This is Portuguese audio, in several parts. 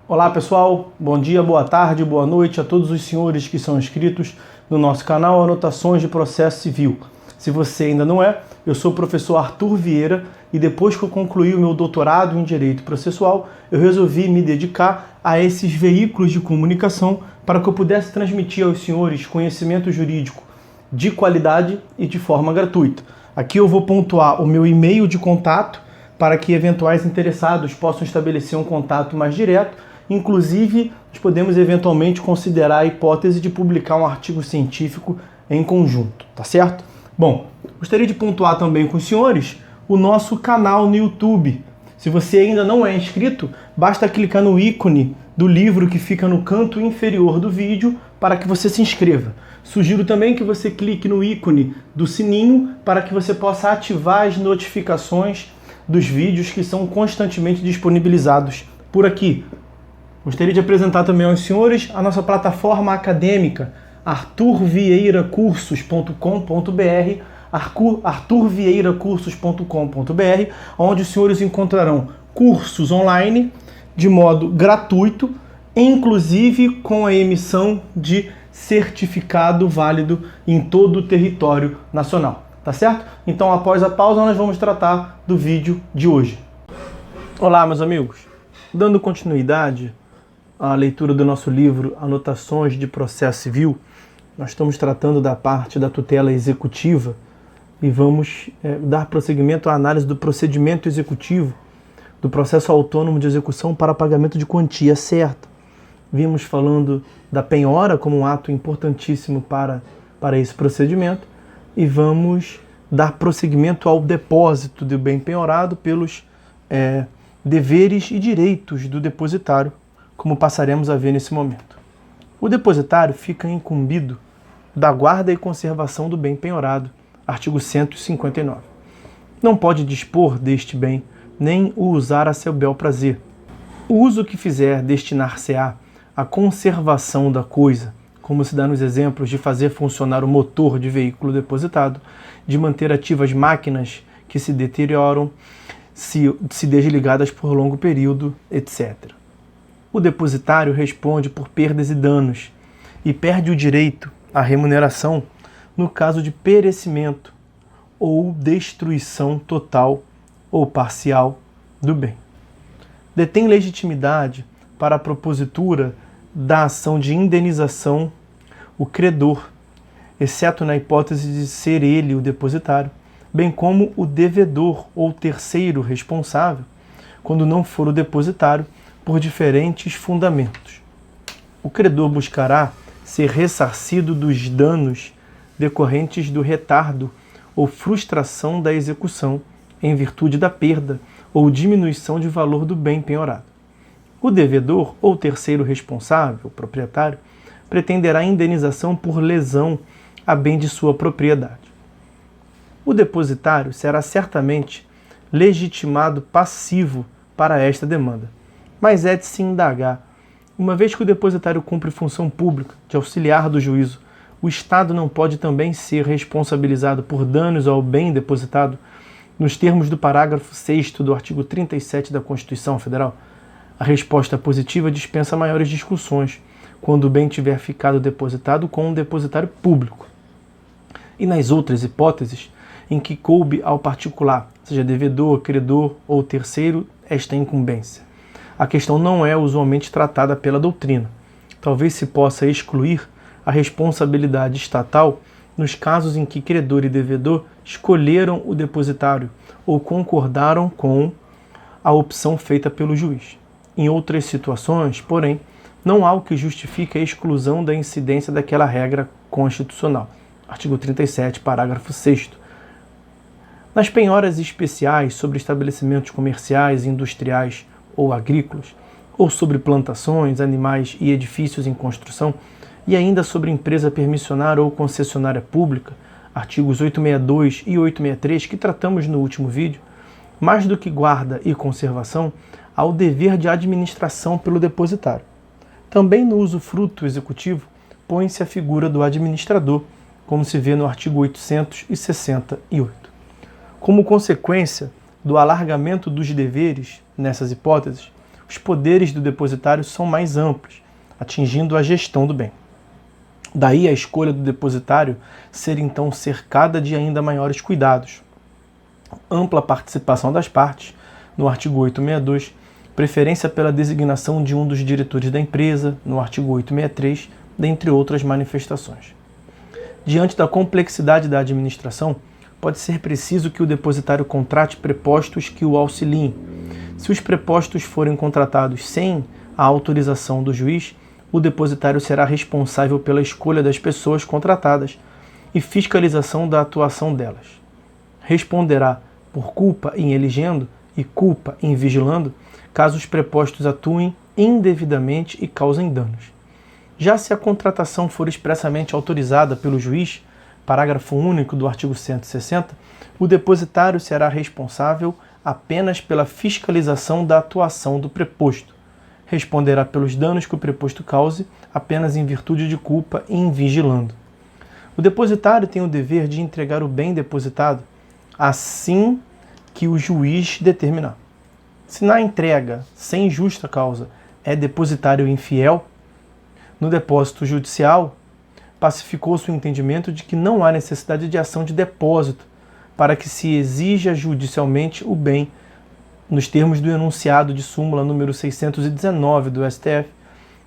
Olá pessoal, bom dia, boa tarde, boa noite a todos os senhores que são inscritos no nosso canal Anotações de Processo Civil. Se você ainda não é, eu sou o professor Arthur Vieira e depois que eu concluí o meu doutorado em Direito Processual, eu resolvi me dedicar a esses veículos de comunicação para que eu pudesse transmitir aos senhores conhecimento jurídico de qualidade e de forma gratuita. Aqui eu vou pontuar o meu e-mail de contato para que eventuais interessados possam estabelecer um contato mais direto. Inclusive, nós podemos eventualmente considerar a hipótese de publicar um artigo científico em conjunto, tá certo? Bom, gostaria de pontuar também com os senhores o nosso canal no YouTube. Se você ainda não é inscrito, basta clicar no ícone do livro que fica no canto inferior do vídeo para que você se inscreva. Sugiro também que você clique no ícone do sininho para que você possa ativar as notificações dos vídeos que são constantemente disponibilizados por aqui. Gostaria de apresentar também aos senhores a nossa plataforma acadêmica, arturvieiracursos.com.br, arturvieiracursos.com.br, onde os senhores encontrarão cursos online de modo gratuito, inclusive com a emissão de certificado válido em todo o território nacional. Tá certo? Então, após a pausa, nós vamos tratar do vídeo de hoje. Olá, meus amigos. Dando continuidade à leitura do nosso livro Anotações de Processo Civil, nós estamos tratando da parte da tutela executiva e vamos dar prosseguimento à análise do procedimento executivo do processo autônomo de execução para pagamento de quantia certa. Vimos falando da penhora como um ato importantíssimo para esse procedimento e vamos dar prosseguimento ao depósito do bem penhorado pelos deveres e direitos do depositário, como passaremos a ver nesse momento. O depositário fica incumbido da guarda e conservação do bem penhorado, artigo 159. Não pode dispor deste bem, nem o usar a seu bel prazer. O uso que fizer destinar-se-á à conservação da coisa, como se dá nos exemplos de fazer funcionar o motor de veículo depositado, de manter ativas máquinas que se deterioram, se desligadas por longo período, etc. O depositário responde por perdas e danos e perde o direito à remuneração no caso de perecimento ou destruição total ou parcial do bem. Detém legitimidade para a propositura da ação de indenização o credor, exceto na hipótese de ser ele o depositário, bem como o devedor ou terceiro responsável, quando não for o depositário, por diferentes fundamentos. O credor buscará ser ressarcido dos danos decorrentes do retardo ou frustração da execução em virtude da perda ou diminuição de valor do bem penhorado. O devedor ou terceiro responsável, proprietário, pretenderá indenização por lesão a bem de sua propriedade. O depositário será certamente legitimado passivo para esta demanda, mas é de se indagar. Uma vez que o depositário cumpre função pública de auxiliar do juízo, o Estado não pode também ser responsabilizado por danos ao bem depositado nos termos do parágrafo 6º do artigo 37 da Constituição Federal? A resposta positiva dispensa maiores discussões quando o bem tiver ficado depositado com um depositário público. E nas outras hipóteses, em que coube ao particular, seja devedor, credor ou terceiro, esta incumbência. A questão não é usualmente tratada pela doutrina. Talvez se possa excluir a responsabilidade estatal nos casos em que credor e devedor escolheram o depositário ou concordaram com a opção feita pelo juiz. Em outras situações, porém, não há o que justifique a exclusão da incidência daquela regra constitucional. Artigo 37, parágrafo 6º. Nas penhoras especiais sobre estabelecimentos comerciais, industriais ou agrícolas, ou sobre plantações, animais e edifícios em construção, e ainda sobre empresa permissionária ou concessionária pública, artigos 862 e 863, que tratamos no último vídeo, mais do que guarda e conservação, há o dever de administração pelo depositário. Também no usufruto executivo, põe-se a figura do administrador, como se vê no artigo 868. Como consequência do alargamento dos deveres, nessas hipóteses, os poderes do depositário são mais amplos, atingindo a gestão do bem. Daí a escolha do depositário ser então cercada de ainda maiores cuidados. Ampla participação das partes, no artigo 862, preferência pela designação de um dos diretores da empresa, no artigo 863, dentre outras manifestações. Diante da complexidade da administração, pode ser preciso que o depositário contrate prepostos que o auxiliem. Se os prepostos forem contratados sem a autorização do juiz, o depositário será responsável pela escolha das pessoas contratadas e fiscalização da atuação delas. Responderá por culpa em elegendo e culpa em vigilando, caso os prepostos atuem indevidamente e causem danos. Já se a contratação for expressamente autorizada pelo juiz, parágrafo único do artigo 160, o depositário será responsável apenas pela fiscalização da atuação do preposto. Responderá pelos danos que o preposto cause apenas em virtude de culpa em vigilando. O depositário tem o dever de entregar o bem depositado assim que o juiz determinar. Se na entrega, sem justa causa, é depositário infiel, no depósito judicial, pacificou-se o entendimento de que não há necessidade de ação de depósito para que se exija judicialmente o bem, nos termos do enunciado de súmula número 619 do STF,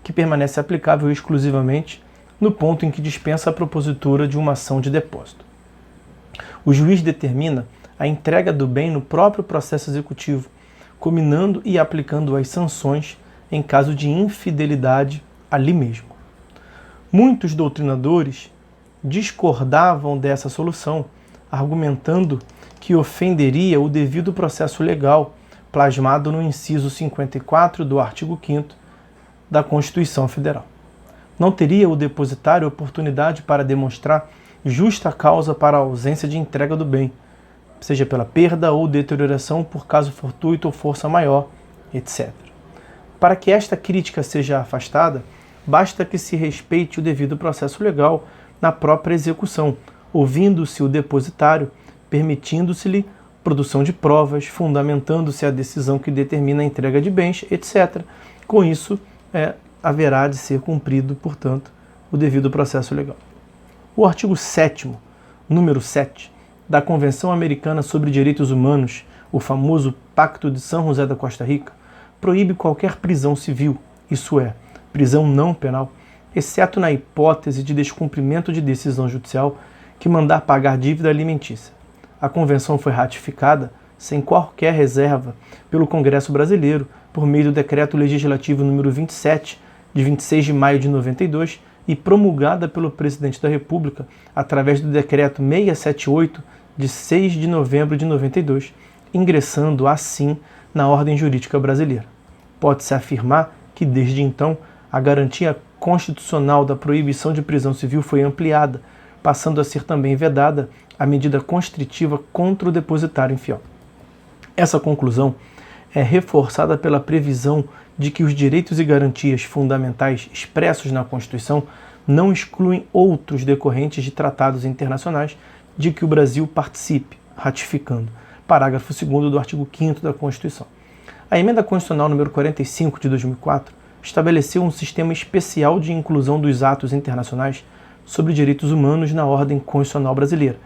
que permanece aplicável exclusivamente no ponto em que dispensa a propositura de uma ação de depósito. O juiz determina a entrega do bem no próprio processo executivo, combinando e aplicando as sanções em caso de infidelidade ali mesmo. Muitos doutrinadores discordavam dessa solução, argumentando que ofenderia o devido processo legal plasmado no inciso 54 do artigo 5º da Constituição Federal. Não teria o depositário oportunidade para demonstrar justa causa para a ausência de entrega do bem, seja pela perda ou deterioração por caso fortuito ou força maior, etc. Para que esta crítica seja afastada, basta que se respeite o devido processo legal na própria execução, ouvindo-se o depositário, permitindo-se-lhe produção de provas, fundamentando-se a decisão que determina a entrega de bens, etc. Com isso, haverá de ser cumprido, portanto, o devido processo legal. O artigo 7º, número 7, da Convenção Americana sobre Direitos Humanos, o famoso Pacto de São José da Costa Rica, proíbe qualquer prisão civil, isso é, prisão não penal, exceto na hipótese de descumprimento de decisão judicial que mandar pagar dívida alimentícia. A convenção foi ratificada, sem qualquer reserva, pelo Congresso Brasileiro, por meio do Decreto Legislativo número 27, de 26 de maio de 92, e promulgada pelo Presidente da República, através do Decreto 678, de 6 de novembro de 92, ingressando assim na ordem jurídica brasileira. Pode-se afirmar que, desde então, a garantia constitucional da proibição de prisão civil foi ampliada, passando a ser também vedada a medida constritiva contra o depositário infiel. Essa conclusão é reforçada pela previsão de que os direitos e garantias fundamentais expressos na Constituição não excluem outros decorrentes de tratados internacionais de que o Brasil participe, ratificando. Parágrafo 2º do artigo 5º da Constituição. A Emenda Constitucional número 45 de 2004 estabeleceu um sistema especial de inclusão dos atos internacionais sobre direitos humanos na ordem constitucional brasileira.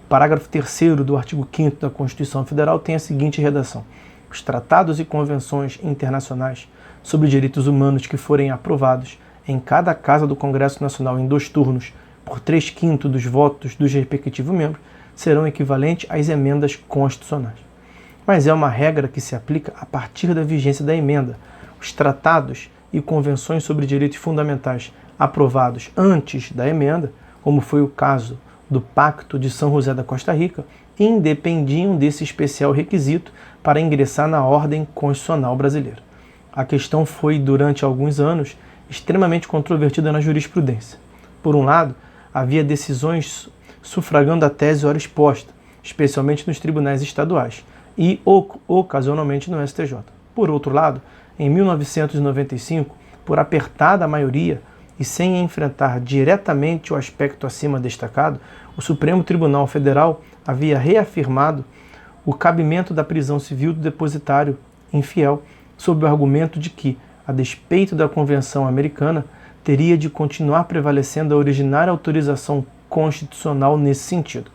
O parágrafo 3º do artigo 5º da Constituição Federal tem a seguinte redação: os tratados e convenções internacionais sobre direitos humanos que forem aprovados em cada casa do Congresso Nacional em 2 turnos por 3/5 dos votos dos respectivos membros serão equivalentes às emendas constitucionais. Mas é uma regra que se aplica a partir da vigência da emenda. Os tratados e convenções sobre direitos fundamentais aprovados antes da emenda, como foi o caso do Pacto de São José da Costa Rica, independiam desse especial requisito para ingressar na ordem constitucional brasileira. A questão foi, durante alguns anos, extremamente controvertida na jurisprudência. Por um lado, havia decisões sufragando a tese ora exposta, especialmente nos tribunais estaduais, e ocasionalmente no STJ. Por outro lado, em 1995, por apertada maioria e sem enfrentar diretamente o aspecto acima destacado, o Supremo Tribunal Federal havia reafirmado o cabimento da prisão civil do depositário infiel sob o argumento de que, a despeito da Convenção Americana, teria de continuar prevalecendo a originária autorização constitucional nesse sentido.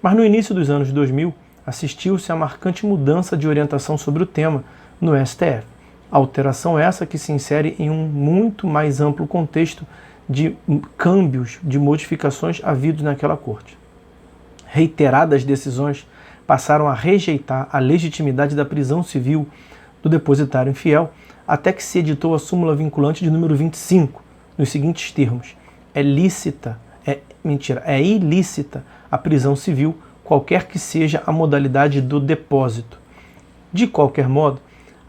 Mas no início dos anos 2000, assistiu-se a marcante mudança de orientação sobre o tema no STF. Alteração essa que se insere em um muito mais amplo contexto de câmbios, de modificações havidos naquela corte. Reiteradas decisões passaram a rejeitar a legitimidade da prisão civil do depositário infiel, até que se editou a súmula vinculante de número 25, nos seguintes termos: é ilícita a prisão civil, qualquer que seja a modalidade do depósito. De qualquer modo,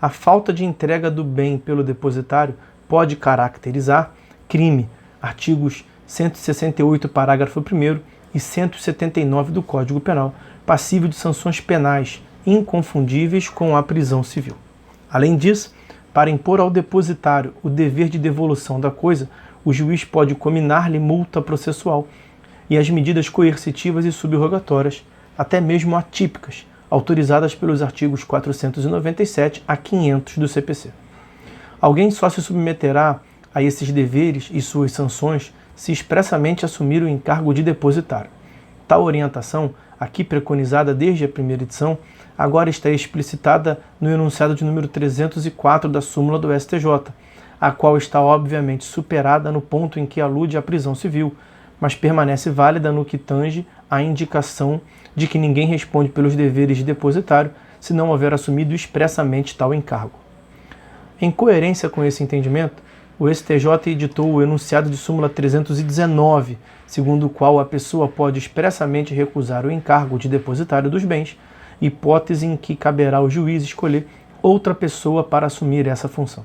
a falta de entrega do bem pelo depositário pode caracterizar crime, artigos 168, parágrafo 1º e 179 do Código Penal, passível de sanções penais inconfundíveis com a prisão civil. Além disso, para impor ao depositário o dever de devolução da coisa, o juiz pode cominar-lhe multa processual e as medidas coercitivas e subrogatórias, até mesmo atípicas, autorizadas pelos artigos 497 a 500 do CPC. Alguém só se submeterá a esses deveres e suas sanções se expressamente assumir o encargo de depositário. Tal orientação, aqui preconizada desde a primeira edição, agora está explicitada no enunciado de número 304 da súmula do STJ, a qual está obviamente superada no ponto em que alude à prisão civil, mas permanece válida no que tange à indicação de que ninguém responde pelos deveres de depositário se não houver assumido expressamente tal encargo. Em coerência com esse entendimento, o STJ editou o enunciado de súmula 319, segundo o qual a pessoa pode expressamente recusar o encargo de depositário dos bens, hipótese em que caberá ao juiz escolher outra pessoa para assumir essa função.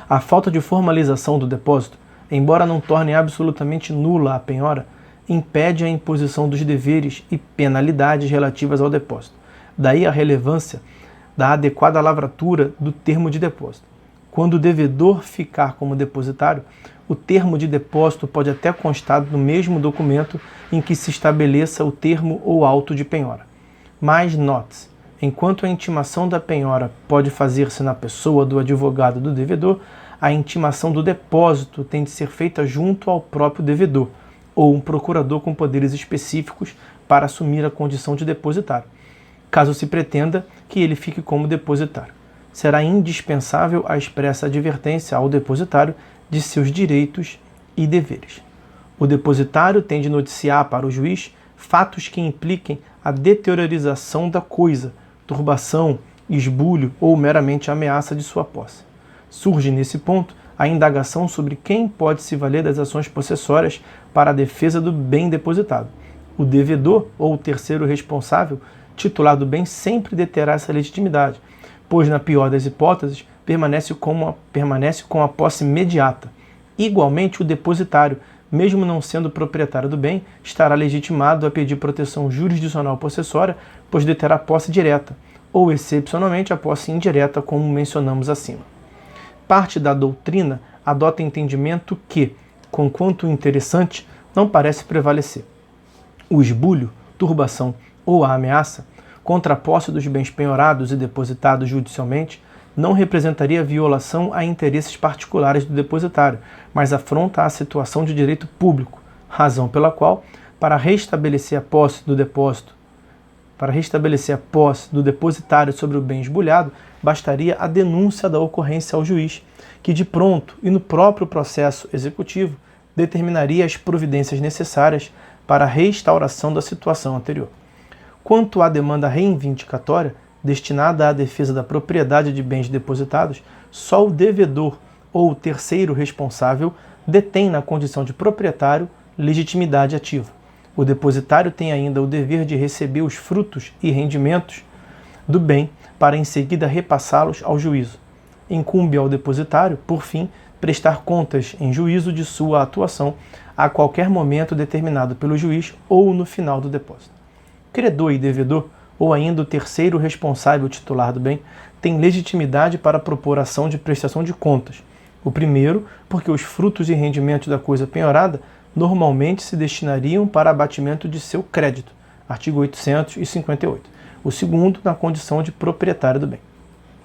A falta de formalização do depósito, embora não torne absolutamente nula a penhora, impede a imposição dos deveres e penalidades relativas ao depósito. Daí a relevância da adequada lavratura do termo de depósito. Quando o devedor ficar como depositário, o termo de depósito pode até constar no mesmo documento em que se estabeleça o termo ou auto de penhora. Mas note-se, enquanto a intimação da penhora pode fazer-se na pessoa do advogado do devedor, a intimação do depósito tem de ser feita junto ao próprio devedor, ou um procurador com poderes específicos para assumir a condição de depositário, caso se pretenda que ele fique como depositário. Será indispensável a expressa advertência ao depositário de seus direitos e deveres. O depositário tem de noticiar para o juiz fatos que impliquem a deteriorização da coisa, turbação, esbulho ou meramente ameaça de sua posse. Surge nesse ponto a indagação sobre quem pode se valer das ações possessórias para a defesa do bem depositado. O devedor ou o terceiro responsável, titular do bem, sempre deterá essa legitimidade, pois, na pior das hipóteses, permanece com a posse imediata. Igualmente, o depositário, mesmo não sendo proprietário do bem, estará legitimado a pedir proteção jurisdicional possessória, pois deterá posse direta, ou, excepcionalmente, a posse indireta, como mencionamos acima. Parte da doutrina adota entendimento que, conquanto interessante, não parece prevalecer. O esbulho, turbação ou a ameaça contra a posse dos bens penhorados e depositados judicialmente não representaria violação a interesses particulares do depositário, mas afronta a situação de direito público, razão pela qual, para restabelecer a posse do depositário sobre o bem esbulhado, bastaria a denúncia da ocorrência ao juiz, que de pronto e no próprio processo executivo determinaria as providências necessárias para a restauração da situação anterior. Quanto à demanda reivindicatória, destinada à defesa da propriedade de bens depositados, só o devedor ou o terceiro responsável detém na condição de proprietário legitimidade ativa. O depositário tem ainda o dever de receber os frutos e rendimentos do bem para em seguida repassá-los ao juízo. Incumbe ao depositário, por fim, prestar contas em juízo de sua atuação a qualquer momento determinado pelo juiz ou no final do depósito. Credor e devedor, ou ainda o terceiro responsável titular do bem, tem legitimidade para propor ação de prestação de contas. O primeiro, porque os frutos e rendimentos da coisa penhorada normalmente se destinariam para abatimento de seu crédito, artigo 858. O segundo, na condição de proprietário do bem.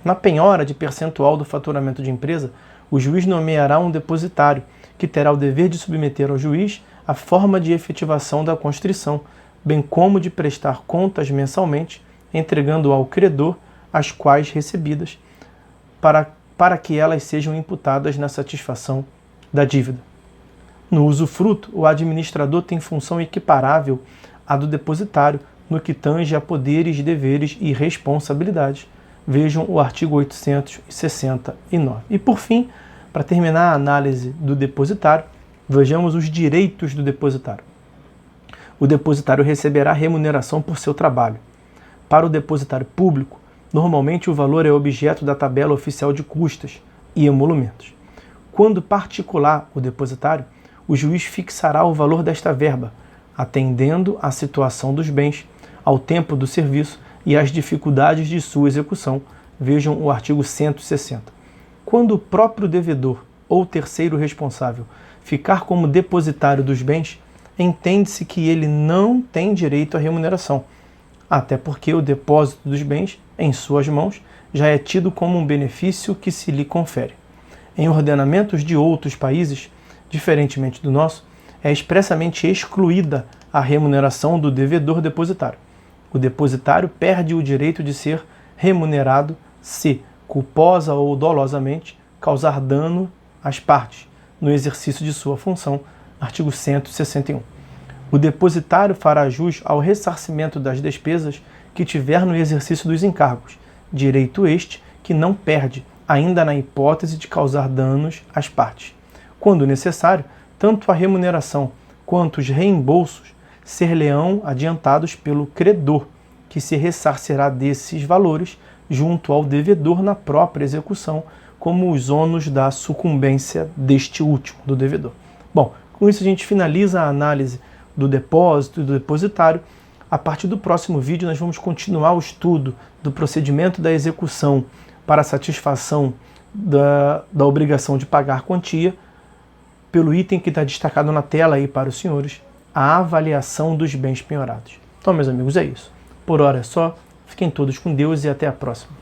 Na penhora de percentual do faturamento de empresa, o juiz nomeará um depositário, que terá o dever de submeter ao juiz a forma de efetivação da constrição, bem como de prestar contas mensalmente, entregando ao credor as quais recebidas, para que elas sejam imputadas na satisfação da dívida. No usufruto, o administrador tem função equiparável à do depositário no que tange a poderes, deveres e responsabilidades. Vejam o artigo 869. E por fim, para terminar a análise do depositário, vejamos os direitos do depositário. O depositário receberá remuneração por seu trabalho. Para o depositário público, normalmente o valor é objeto da tabela oficial de custas e emolumentos. Quando particular o depositário, o juiz fixará o valor desta verba, atendendo à situação dos bens, ao tempo do serviço e às dificuldades de sua execução. Vejam o artigo 160. Quando o próprio devedor ou terceiro responsável ficar como depositário dos bens, entende-se que ele não tem direito à remuneração, até porque o depósito dos bens em suas mãos já é tido como um benefício que se lhe confere. Em ordenamentos de outros países, diferentemente do nosso, é expressamente excluída a remuneração do devedor depositário. O depositário perde o direito de ser remunerado se, culposa ou dolosamente, causar dano às partes no exercício de sua função. Artigo 161. O depositário fará jus ao ressarcimento das despesas que tiver no exercício dos encargos, direito este que não perde, ainda na hipótese de causar danos às partes. Quando necessário, tanto a remuneração quanto os reembolsos ser-lhe-ão adiantados pelo credor, que se ressarcirá desses valores junto ao devedor na própria execução, como os ônus da sucumbência deste último, do devedor. Bom, com isso a gente finaliza a análise do depósito e do depositário. A partir do próximo vídeo nós vamos continuar o estudo do procedimento da execução para a satisfação da obrigação de pagar quantia, pelo item que está destacado na tela aí para os senhores, a avaliação dos bens penhorados. Então, meus amigos, é isso. Por hora é só. Fiquem todos com Deus e até a próxima.